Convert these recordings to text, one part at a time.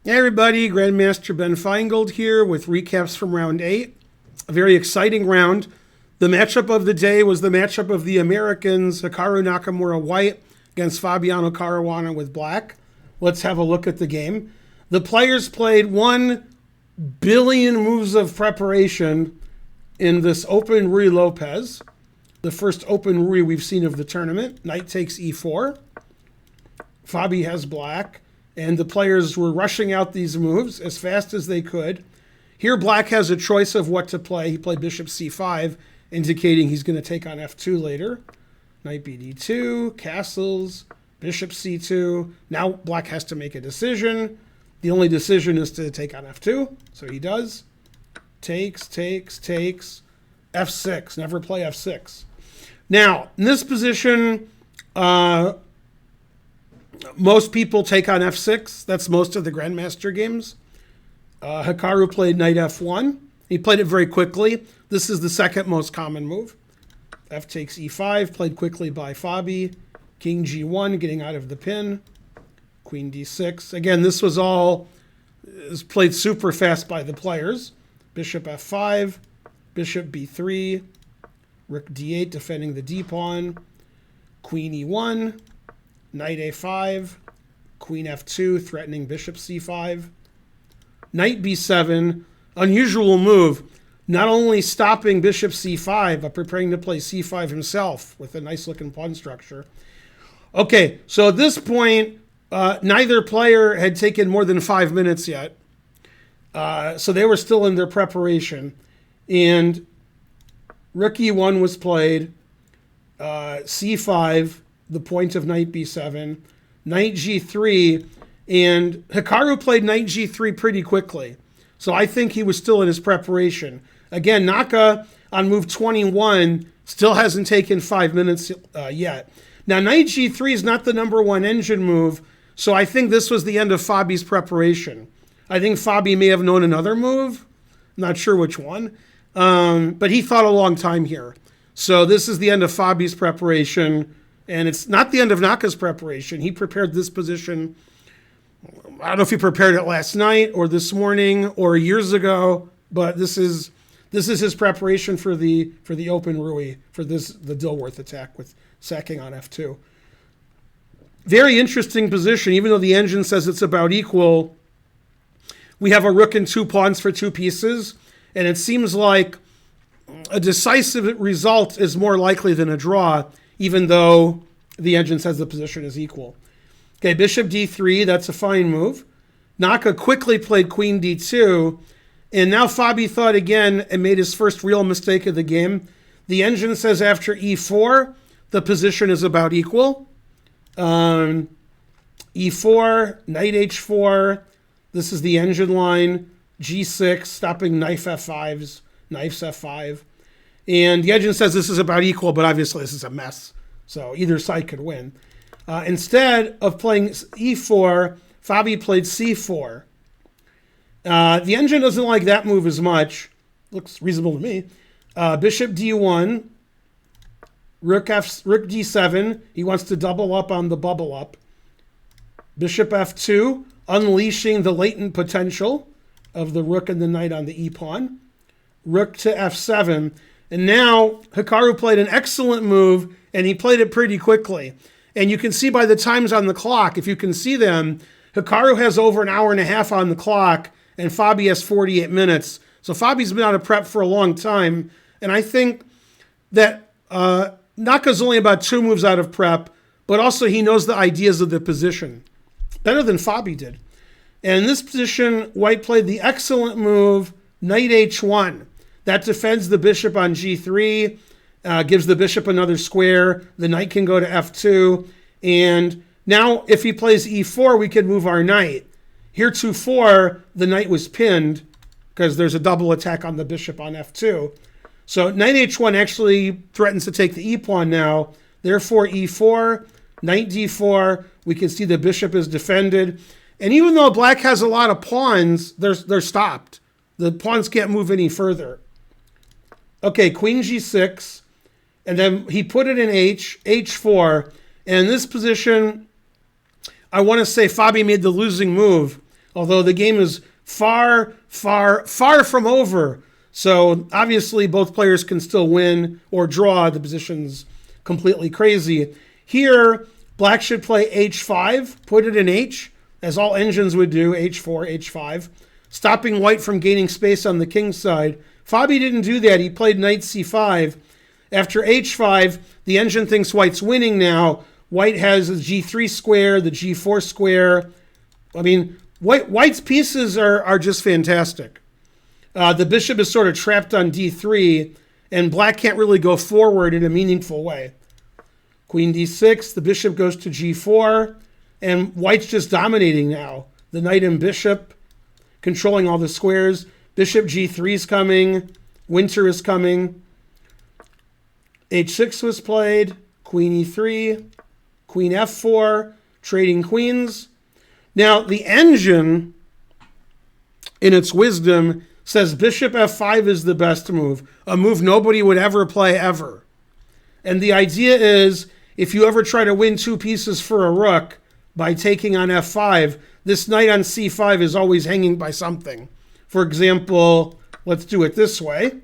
Hey everybody, Grandmaster Ben Feingold here with recaps from round 8. A very exciting round. The matchup of the day was the matchup of the Americans, Hikaru Nakamura white against Fabiano Caruana with black. Let's have a look at the game. The players played 1 billion moves of preparation in this open Rui Lopez, the first open Rui we've seen of the tournament. Knight takes e4. Fabi has black. And the players were rushing out these moves as fast as they could. Here, black has a choice of what to play. He played bishop c5, indicating he's going to take on f2 later. Knight bd2, castles, bishop c2. Now black has to make a decision. The only decision is to take on f2, so he does. Takes, f6. Never play f6. Now, in this position, most people take on f6. That's most of the Grandmaster games. Hikaru played knight f1. He played it very quickly. This is the second most common move. F takes e5, played quickly by Fabi. King g1, getting out of the pin. Queen d6. Again, this was played super fast by the players. Bishop f5, bishop b3, rook d8, defending the d-pawn. Queen e1. Knight a5, queen f2, threatening bishop c5. Knight b7, unusual move. Not only stopping bishop c5, but preparing to play c5 himself with a nice looking pawn structure. Okay, so at this point, neither player had taken more than 5 minutes yet. So they were still in their preparation. And rook e1 was played, c5, the point of knight b7, knight g3, and Hikaru played knight g3 pretty quickly. So I think he was still in his preparation. Again, Naka on move 21 still hasn't taken 5 minutes yet. Now, knight g3 is not the number one engine move, so I think this was the end of Fabi's preparation. I think Fabi may have known another move. I'm not sure which one, but he thought a long time here. So this is the end of Fabi's preparation. And it's not the end of Naka's preparation. He prepared this position. I don't know if he prepared it last night or this morning or years ago, but this is his preparation for the open Rui, for the Dilworth attack with sacking on f2. Very interesting position, even though the engine says it's about equal. We have a rook and 2 pawns for 2 pieces, and it seems like a decisive result is more likely than a draw, even though the engine says the position is equal. Okay, bishop d3, that's a fine move. Naka quickly played queen d2, and now Fabi thought again and made his first real mistake of the game. The engine says after e4, the position is about equal. E4, knight h4, this is the engine line. G6, stopping knife f5s, knifes f5. And the engine says this is about equal, but obviously this is a mess. So either side could win. Instead of playing e4, Fabi played c4. The engine doesn't like that move as much. Looks reasonable to me. Bishop d1, rook d7. He wants to double up on the bubble up. Bishop f2, unleashing the latent potential of the rook and the knight on the e-pawn. Rook to f7. And now Hikaru played an excellent move, and he played it pretty quickly. And you can see by the times on the clock, if you can see them, Hikaru has over an hour and a half on the clock, and Fabi has 48 minutes. So Fabi's been out of prep for a long time. And I think that Naka's only about 2 moves out of prep, but also he knows the ideas of the position better than Fabi did. And in this position, white played the excellent move, knight h1. That defends the bishop on g3, gives the bishop another square. The knight can go to f2. And now if he plays e4, we can move our knight. Heretofore, the knight was pinned because there's a double attack on the bishop on f2. So knight h1 actually threatens to take the e-pawn now. Therefore, e4, knight d4, we can see the bishop is defended. And even though black has a lot of pawns, they're stopped. The pawns can't move any further. Okay, queen g6, and then he put it in h4, and in this position, I want to say Fabi made the losing move. although the game is far, far, far from over. So obviously both players can still win or draw. The position's completely crazy. Here, black should play h5, put it in h, as all engines would do, h4, h5, stopping white from gaining space on the king's side. Fabi didn't do that. He played knight c5. After h5, the engine thinks white's winning now. White has the g3 square, the g4 square. I mean, white's pieces are just fantastic. The bishop is sort of trapped on d3, and black can't really go forward in a meaningful way. Queen d6, the bishop goes to g4, and white's just dominating now. The knight and bishop controlling all the squares. Bishop g3 is coming. Winter is coming. h6 was played. Queen e3. Queen f4. Trading queens. Now, the engine, in its wisdom, says bishop f5 is the best move, a move nobody would ever play ever. And the idea is, if you ever try to win two pieces for a rook by taking on f5, this knight on c5 is always hanging by something. For example, let's do it this way.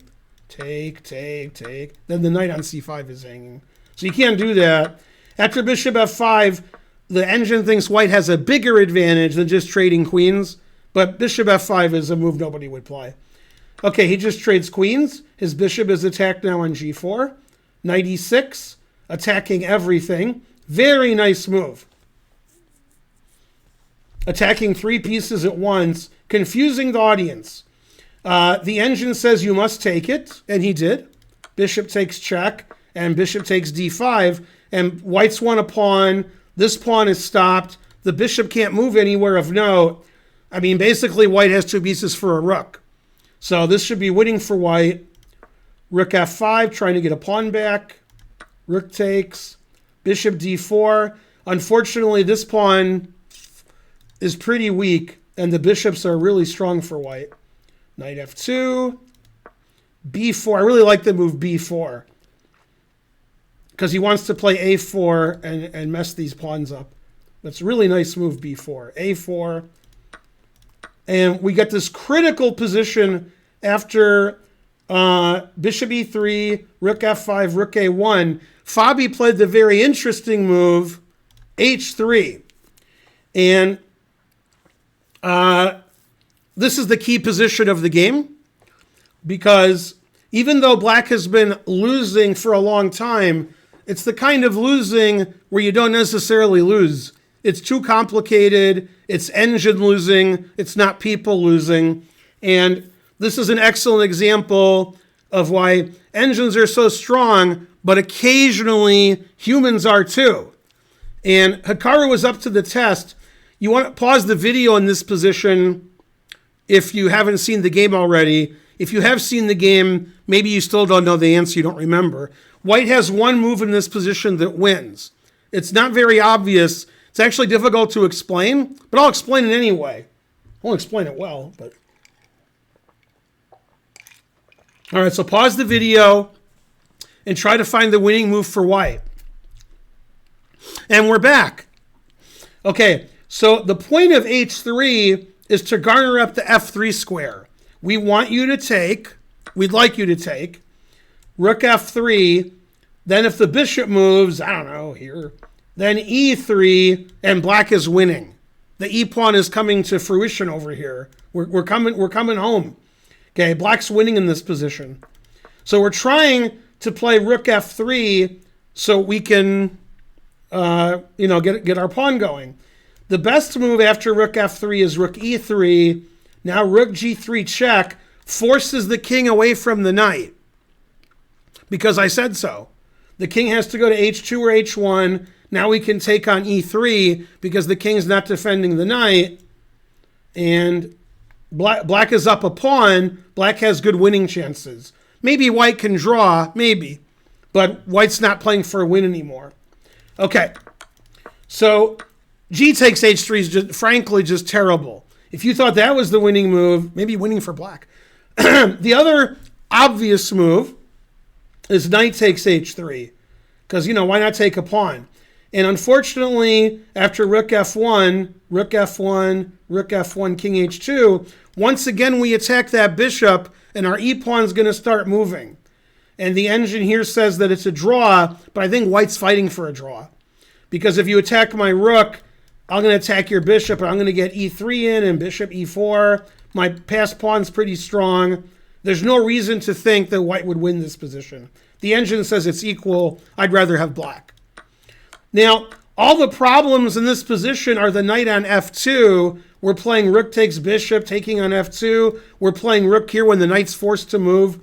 Take, take, take. Then the knight on c5 is hanging. So you can't do that. After bishop f5, the engine thinks white has a bigger advantage than just trading queens, but bishop f5 is a move nobody would play. Okay, he just trades queens. His bishop is attacked now on g4. Knight e6, attacking everything. Very nice move. Attacking three pieces at once, confusing the audience. The engine says you must take it, and he did. Bishop takes check, and bishop takes d5, and white's won a pawn. This pawn is stopped. The bishop can't move anywhere of note. I mean, basically, white has two pieces for a rook. So this should be winning for white. Rook f5, trying to get a pawn back. Rook takes. Bishop d4. Unfortunately, this pawn is pretty weak, and the bishops are really strong for white. Knight f2. b4. I really like the move b4, because he wants to play a4 and mess these pawns up. That's a really nice move, b4. a4. And we get this critical position after bishop e3, rook f5, rook a1. Fabi played the very interesting move, h3. And this is the key position of the game, because even though black has been losing for a long time, it's the kind of losing where you don't necessarily lose. It's too complicated. It's engine losing. It's not people losing. And this is an excellent example of why engines are so strong, but occasionally humans are too. And Hikaru was up to the test. You want to pause the video in this position if you haven't seen the game already. If you have seen the game, maybe you still don't know the answer, you don't remember. White has one move in this position that wins. It's not very obvious. It's actually difficult to explain, but I'll explain it anyway. I won't explain it well, but... All right, so pause the video and try to find the winning move for white. And we're back. Okay, so the point of h3 is to garner up the f3 square. We want you to take, we'd like you to take, rook f3, then if the bishop moves, I don't know, here, then e3, and black is winning. The e pawn is coming to fruition over here. We're coming home. Okay, black's winning in this position. So we're trying to play rook f3 so we can, get our pawn going. The best move after rook f3 is rook e3. Now rook g3 check forces the king away from the knight, because I said so. The king has to go to h2 or h1. Now we can take on e3 because the king's not defending the knight. And black is up a pawn. Black has good winning chances. Maybe white can draw, maybe. But white's not playing for a win anymore. Okay, so g takes h3 is just, frankly, just terrible. If you thought that was the winning move, maybe winning for black. The other obvious move is knight takes h3. Because, why not take a pawn? And unfortunately, after rook f1, rook f1, king h2. Once again, we attack that bishop, and our e-pawn's going to start moving. And the engine here says that it's a draw, but I think white's fighting for a draw. Because if you attack my rook, I'm going to attack your bishop, and I'm going to get e3 in and bishop e4. My passed pawn's pretty strong. There's no reason to think that white would win this position. The engine says it's equal. I'd rather have black. Now, all the problems in this position are the knight on f2. We're playing rook takes bishop, taking on f2. We're playing rook here when the knight's forced to move.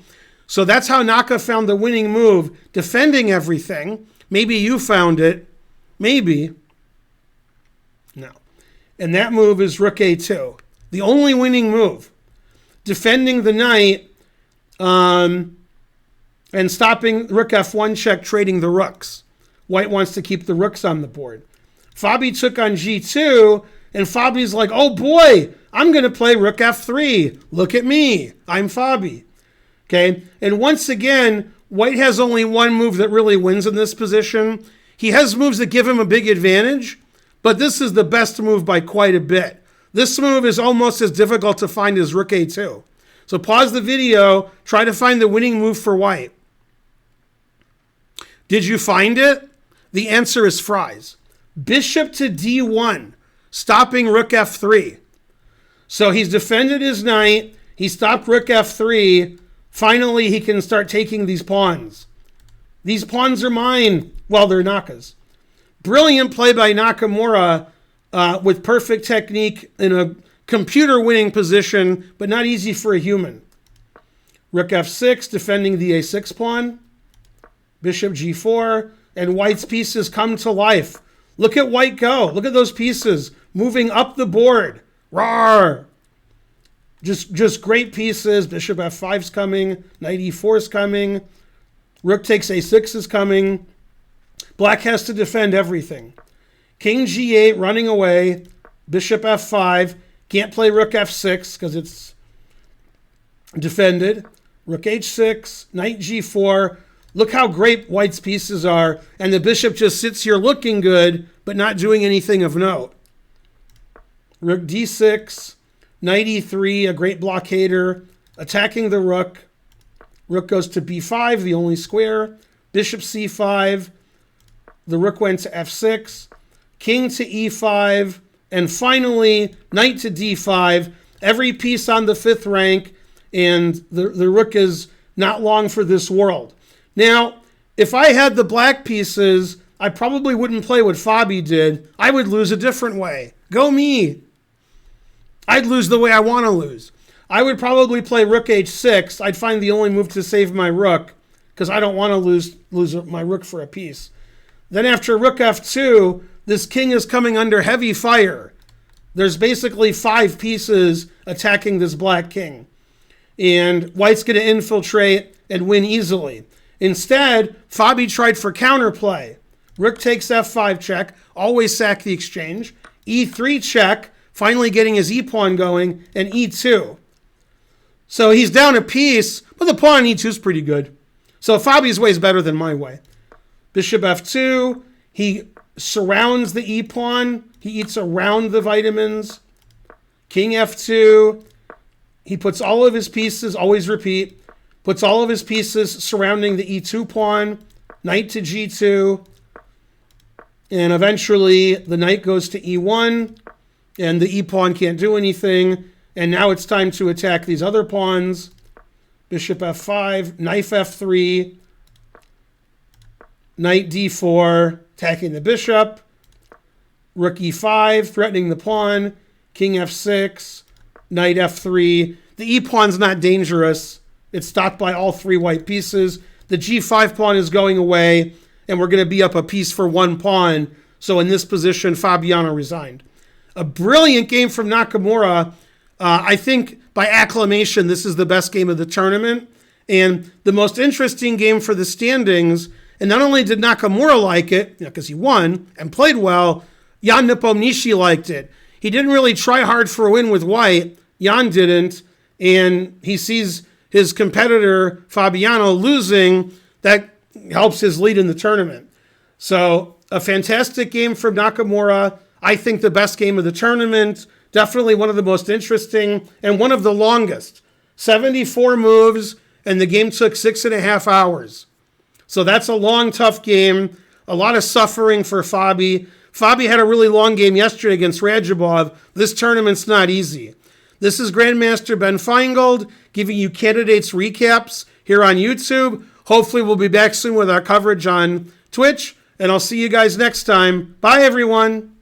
So that's how Naka found the winning move, defending everything. Maybe you found it. Maybe. No. And that move is rook a2. The only winning move. Defending the knight and stopping rook f1 check, trading the rooks. White wants to keep the rooks on the board. Fabi took on g2, and Fabi's like, oh boy, I'm going to play rook f3. Look at me. I'm Fabi. Okay, and once again, white has only one move that really wins in this position. He has moves that give him a big advantage, but this is the best move by quite a bit. This move is almost as difficult to find as rook a2. So pause the video, try to find the winning move for white. Did you find it? The answer is fries. Bishop to d1, stopping rook f3. So he's defended his knight, he stopped rook f3. Finally, he can start taking these pawns. These pawns are mine. Well, they're Naka's. Brilliant play by Nakamura with perfect technique in a computer-winning position, but not easy for a human. Rook f6, defending the a6 pawn. Bishop g4, and white's pieces come to life. Look at white go. Look at those pieces moving up the board. Rawr! Just great pieces. Bishop f5's coming. Knight e4's coming. Rook takes a6 is coming. Black has to defend everything. King g8 running away. Bishop f5. Can't play rook f6 because it's defended. Rook h6. Knight g4. Look how great white's pieces are. And the bishop just sits here looking good, but not doing anything of note. Rook d6. Knight e3, a great blockader, attacking the rook. Rook goes to b5, the only square. Bishop c5. The rook went to f6. King to e5. And finally, knight to d5. Every piece on the fifth rank. And the rook is not long for this world. Now, if I had the black pieces, I probably wouldn't play what Fabi did. I would lose a different way. Go me. I'd lose the way I want to lose. I would probably play rook h6. I'd find the only move to save my rook because I don't want to lose my rook for a piece. Then after rook f2, this king is coming under heavy fire. There's basically 5 pieces attacking this black king. And white's going to infiltrate and win easily. Instead, Fabi tried for counterplay. Rook takes f5 check, always sack the exchange. e3 check, finally getting his e-pawn going, and e2. So he's down a piece, but the pawn on e2 is pretty good. So Fabi's way is better than my way. Bishop f2, he surrounds the e-pawn. He eats around the vitamins. King f2, he puts all of his pieces, always repeat, puts all of his pieces surrounding the e2 pawn. Knight to g2. And eventually the knight goes to e1. And the e-pawn can't do anything. And now it's time to attack these other pawns. Bishop f5, knife f3, knight d4, attacking the bishop. Rook e5, threatening the pawn. King f6, knight f3. The e-pawn's not dangerous. It's stopped by all 3 white pieces. The g5 pawn is going away, and we're going to be up a piece for 1 pawn. So in this position, Fabiano resigned. A brilliant game from Nakamura. I think by acclamation, this is the best game of the tournament. And the most interesting game for the standings. And not only did Nakamura like it, because he won and played well, Jan Nepomniachtchi liked it. He didn't really try hard for a win with white. Jan didn't. And he sees his competitor, Fabiano, losing. That helps his lead in the tournament. So a fantastic game from Nakamura. I think the best game of the tournament, definitely one of the most interesting and one of the longest. 74 moves, and the game took 6.5 hours. So that's a long, tough game. A lot of suffering for Fabi. Fabi had a really long game yesterday against Radjabov. This tournament's not easy. This is Grandmaster Ben Feingold giving you candidates recaps here on YouTube. Hopefully we'll be back soon with our coverage on Twitch, and I'll see you guys next time. Bye, everyone.